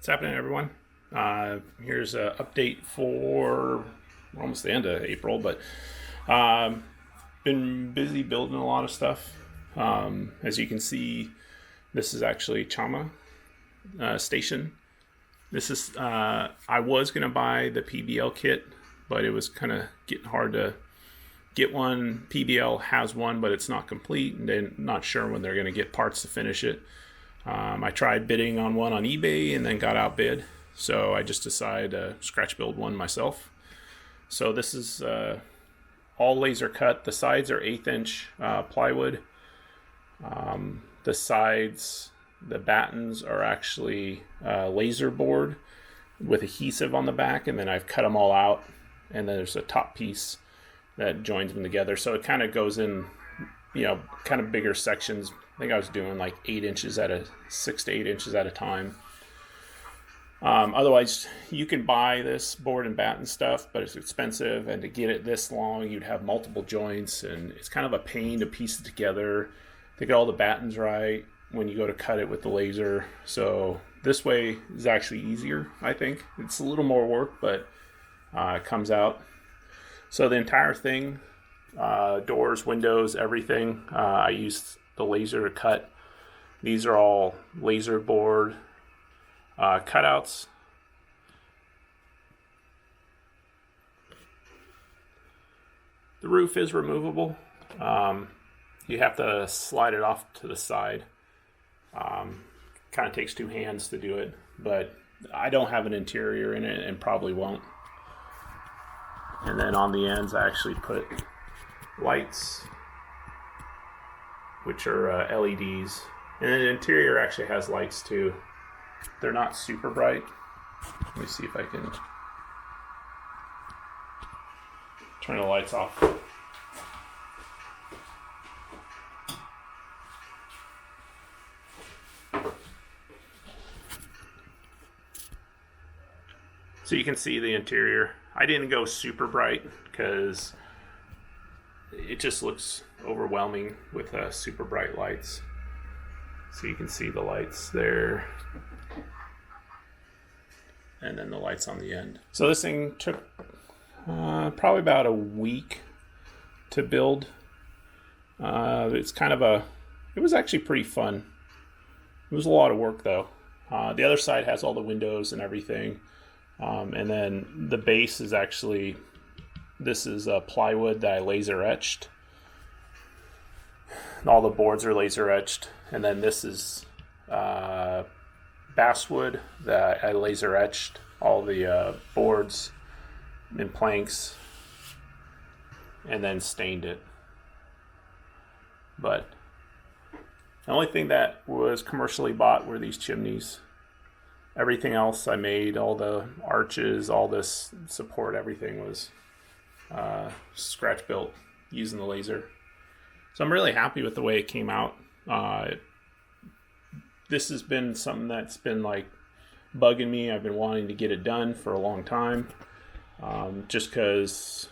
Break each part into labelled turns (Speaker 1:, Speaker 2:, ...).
Speaker 1: What's happening, everyone? Here's an update for almost the end of April, but been busy building a lot of stuff. As you can see, this is actually Chama Station. This is I was gonna buy the PBL kit, but it was kind of getting hard to get one. PBL has one, but it's not complete, and they're not sure when they're gonna get parts to finish it. I tried bidding on one on eBay and then got outbid, so I just decided to scratch build one myself. So this is all laser cut. The sides are 1/8 inch plywood. The sides, the battens are actually laser board with adhesive on the back, and then I've cut them all out, and then there's a top piece that joins them together. So it kind of goes in, kind of bigger sections. I think I was doing like 6 to 8 inches at a time. Otherwise, you can buy this board and batten stuff, but it's expensive, and to get it this long, you'd have multiple joints, and it's kind of a pain to piece it together, to get all the battens right when you go to cut it with the laser. So this way is actually easier, I think. It's a little more work, but it comes out. So the entire thing, doors, windows, everything, I used the laser to cut. These are all laser board cutouts. The roof is removable. You have to slide it off to the side. Kind of takes 2 hands to do it, but I don't have an interior in it and probably won't. And then on the ends, I actually put lights, which are LEDs. And then the interior actually has lights too. They're not super bright. Let me see if I can turn the lights off. So you can see the interior. I didn't go super bright because it just looks overwhelming with super bright lights. So you can see the lights there, and then the lights on the end. So this thing took probably about a week to build. It's kind of it was actually pretty fun. It was a lot of work though. The other side has all the windows and everything. And then the base is actually, this is plywood that I laser etched. All the boards are laser etched. And then this is basswood that I laser etched all the boards and planks, and then stained it. But the only thing that was commercially bought were these chimneys. Everything else I made, all the arches, all this support, everything was scratch built using the laser. So I'm really happy with the way it came out. This has been something that's been like bugging me. I've been wanting to get it done for a long time, just because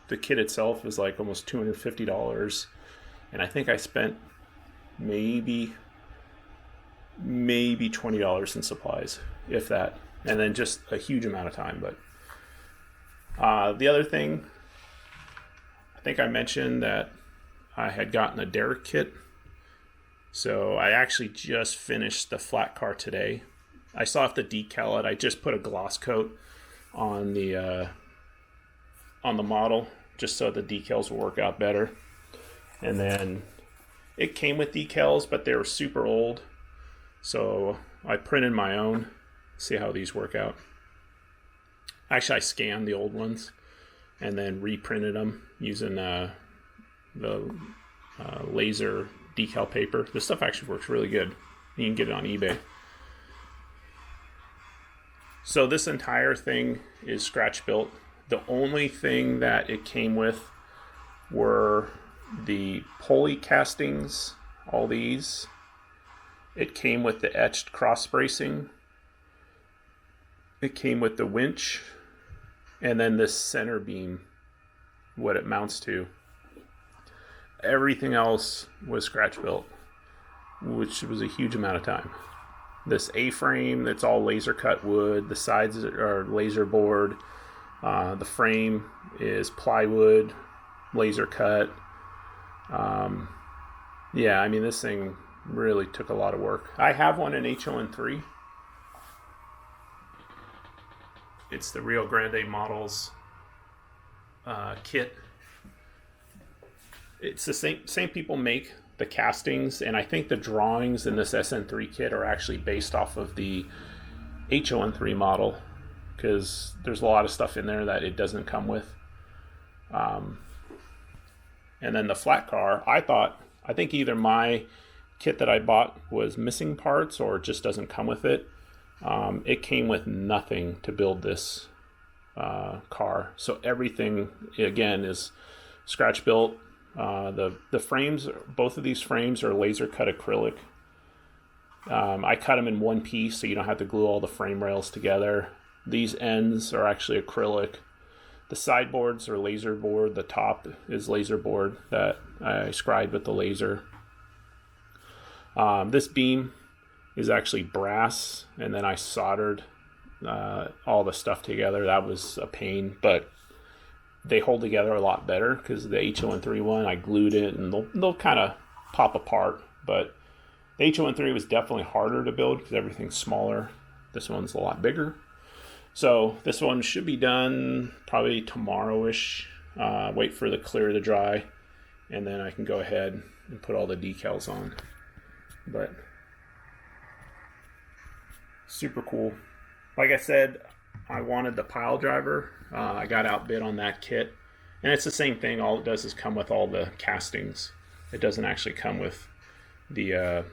Speaker 1: the kit itself is like almost $250, and I think I spent maybe $20 in supplies, if that, and then just a huge amount of time. But the other thing, I think I mentioned that I had gotten a Derrick kit. So I actually just finished the flat car today. I still have to decal it. I just put a gloss coat on the model just so the decals will work out better. And then it came with decals, but they were super old. So I printed my own. See how these work out. Actually, I scanned the old ones and then reprinted them using the laser decal paper. This stuff actually works really good. You can get it on eBay. So this entire thing is scratch built. The only thing that it came with were the pulley castings, all these. It came with the etched cross bracing. It came with the winch, and then this center beam, what it mounts to. Everything else was scratch built, which was a huge amount of time. this A-frame that's all laser cut wood. The sides are laser bored. The frame is plywood, laser cut. Yeah, I mean, this thing really took a lot of work. I have one in HO3. It's the Rio Grande Models kit. It's the same people make the castings, and I think the drawings in this Sn3 kit are actually based off of the HO3 model, because there's a lot of stuff in there that it doesn't come with. And then the flat car, I think either my kit that I bought was missing parts or it just doesn't come with it. It came with nothing to build this car. So everything, again, is scratch built. The frames, both of these frames are laser cut acrylic. I cut them in one piece so you don't have to glue all the frame rails together. These ends are actually acrylic. The sideboards are laser board. The top is laser board that I scribed with the laser. This beam is actually brass, and then I soldered all the stuff together. That was a pain, but they hold together a lot better because the HO3 one, I glued it, and they'll kind of pop apart. But the HO3 was definitely harder to build because everything's smaller. This one's a lot bigger. So this one should be done probably tomorrow-ish. Wait for the clear to dry, and then I can go ahead and put all the decals on. But super cool. Like I said, I wanted the pile driver. I got outbid on that kit, and it's the same thing. All it does is come with all the castings. It doesn't actually come with the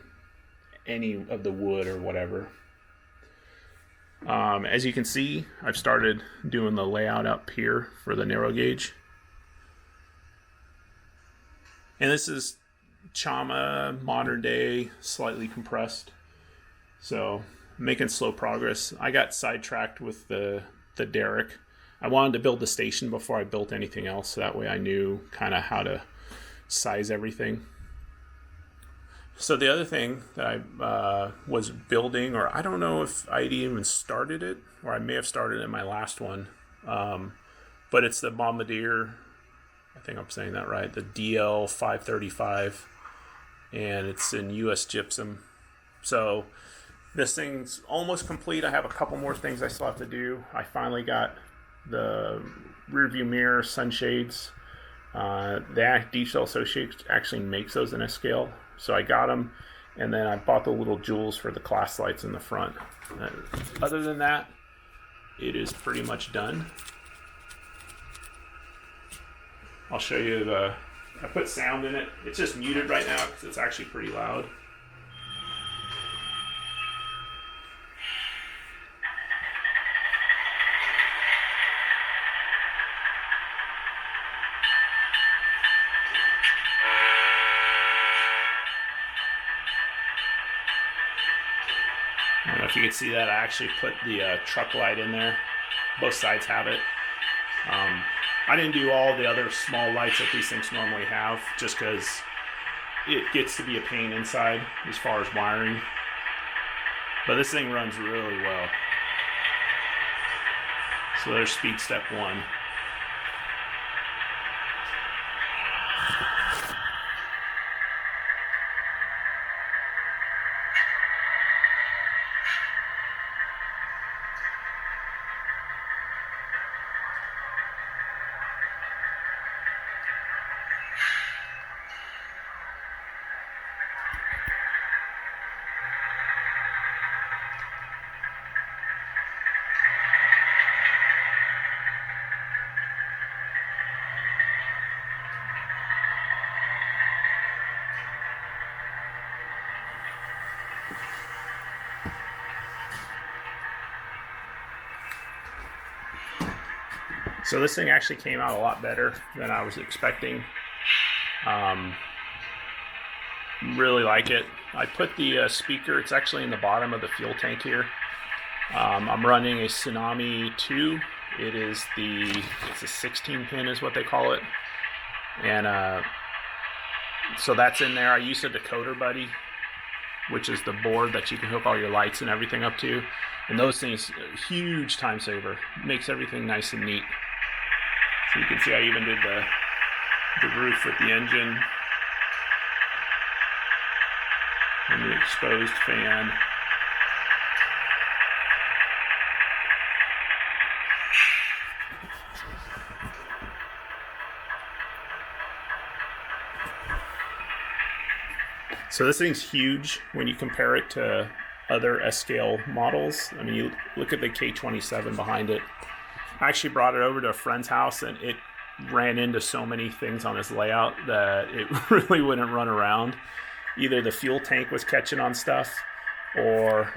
Speaker 1: any of the wood or whatever. As you can see, I've started doing the layout up here for the narrow gauge. And this is Chama modern day, slightly compressed. So making slow progress. I got sidetracked with the Derrick. I wanted to build the station before I built anything else, so that way I knew kind of how to size everything. So the other thing that I was building, or I don't know if I even started it, or I may have started it in my last one, but it's the Bombardier, I think I'm saying that right, the DL-535, and it's in US gypsum. So this thing's almost complete. I have a couple more things I still have to do. I finally got the rear view mirror, sunshades. The Diesel Associates actually makes those in a scale. So I got them, and then I bought the little jewels for the class lights in the front. Other than that, it is pretty much done. I'll show you I put sound in it. It's just muted right now because it's actually pretty loud. I don't know if you can see that. I actually put the truck light in there. Both sides have it. I didn't do all the other small lights that these things normally have, just because it gets to be a pain inside as far as wiring. But this thing runs really well. So there's speed step one. So this thing actually came out a lot better than I was expecting. Really like it. I put the speaker, it's actually in the bottom of the fuel tank here. I'm running a Tsunami 2. It's a 16 pin is what they call it. And so that's in there. I used a decoder buddy. which is the board that you can hook all your lights and everything up to. And those things, huge time saver. Makes everything nice and neat. So you can see I even did the roof with the engine and the exposed fan. So this thing's huge when you compare it to other S-scale models. I mean, you look at the K27 behind it. I actually brought it over to a friend's house, and it ran into so many things on his layout that it really wouldn't run around. Either the fuel tank was catching on stuff, or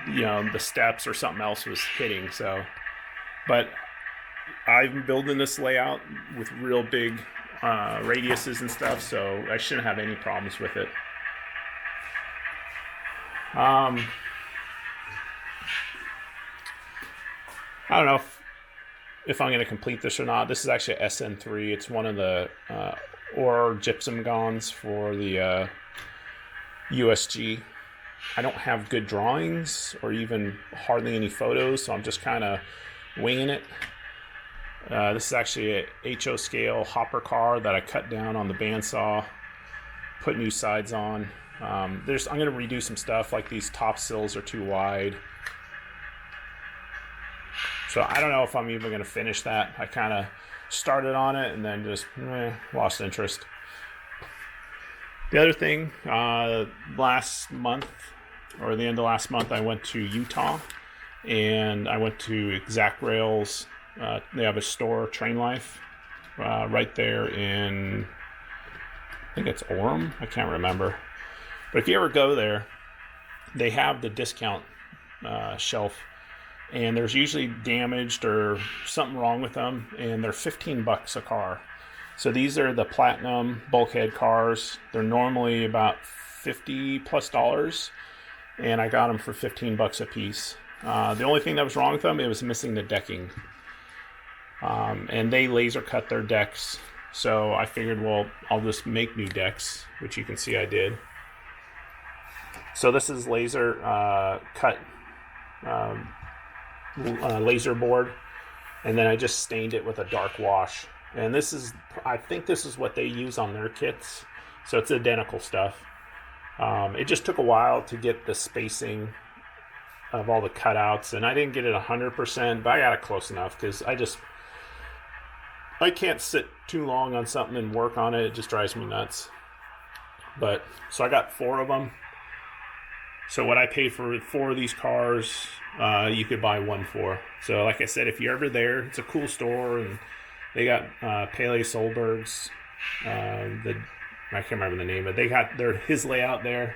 Speaker 1: you know, the steps or something else was hitting. So, but I'm building this layout with real big radiuses and stuff, so I shouldn't have any problems with it. I don't know if I'm going to complete this or not. This is actually a Sn3. It's one of the ore gypsum gonds for the USG. I don't have good drawings or even hardly any photos, so I'm just kind of winging it. This is actually a HO scale hopper car that I cut down on the bandsaw, put new sides on. I'm going to redo some stuff, like these top sills are too wide. So I don't know if I'm even going to finish that. I kind of started on it and then just lost interest. The other thing, last month, or the end of last month, I went to Utah, and I went to Exactrail's. They have a store, Train Life, right there in, I think it's Orem. I can't remember. But if you ever go there, they have the discount shelf, and there's usually damaged or something wrong with them, and they're $15 a car. So these are the platinum bulkhead cars. They're normally about $50+, and I got them for $15 a piece. The only thing that was wrong with them, it was missing the decking. And they laser cut their decks, so I figured, well, I'll just make new decks, which you can see I did. So this is laser cut laser board, and then I just stained it with a dark wash. And this is, I think this is what they use on their kits, so it's identical stuff. It just took a while to get the spacing of all the cutouts, and I didn't get it 100%, but I got it close enough, because I can't sit too long on something and work on it. It just drives me nuts. But so I got 4 of them. So what I paid for 4 of these cars, you could buy 1 for. So like I said, if you're ever there, it's a cool store, and they got Pele Solberg's. I can't remember the name, but they got his layout there,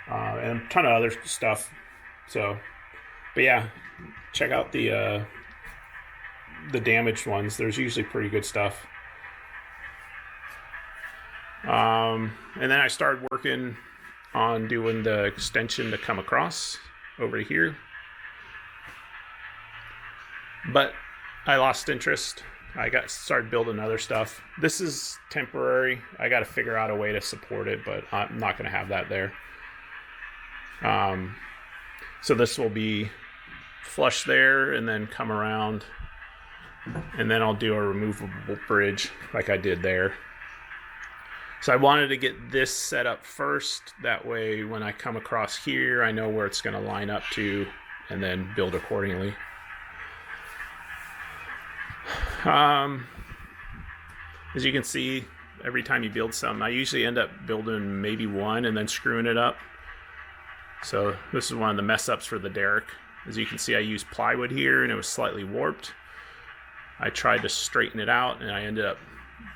Speaker 1: and a ton of other stuff. So, but yeah, check out the damaged ones. There's usually pretty good stuff. And then I started working on doing the extension to come across over here, but I lost interest. I started building other stuff. This is temporary. I got to figure out a way to support it, but I'm not going to have that there. So this will be flush there and then come around, and then I'll do a removable bridge like I did there. So I wanted to get this set up first. That way when I come across here, I know where it's going to line up to, and then build accordingly. As you can see, every time you build something, I usually end up building maybe one and then screwing it up. So this is one of the mess ups for the Derrick. As you can see, I used plywood here and it was slightly warped. I tried to straighten it out and I ended up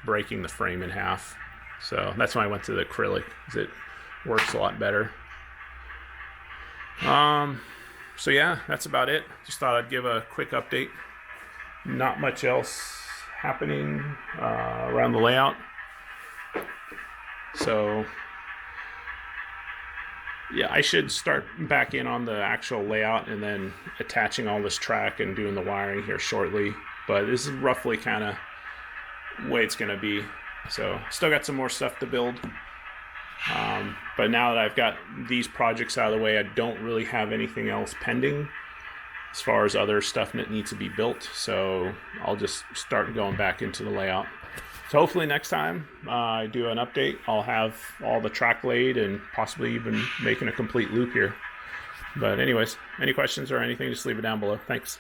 Speaker 1: breaking the frame in half. So that's why I went to the acrylic, because it works a lot better. So yeah, that's about it. Just thought I'd give a quick update. Not much else happening around the layout. So yeah, I should start back in on the actual layout and then attaching all this track and doing the wiring here shortly. But this is roughly kind of the way it's going to be. So still got some more stuff to build. But now that I've got these projects out of the way, I don't really have anything else pending as far as other stuff that needs to be built. So I'll just start going back into the layout. So hopefully next time I do an update, I'll have all the track laid and possibly even making a complete loop here. But anyways, any questions or anything, just leave it down below. Thanks.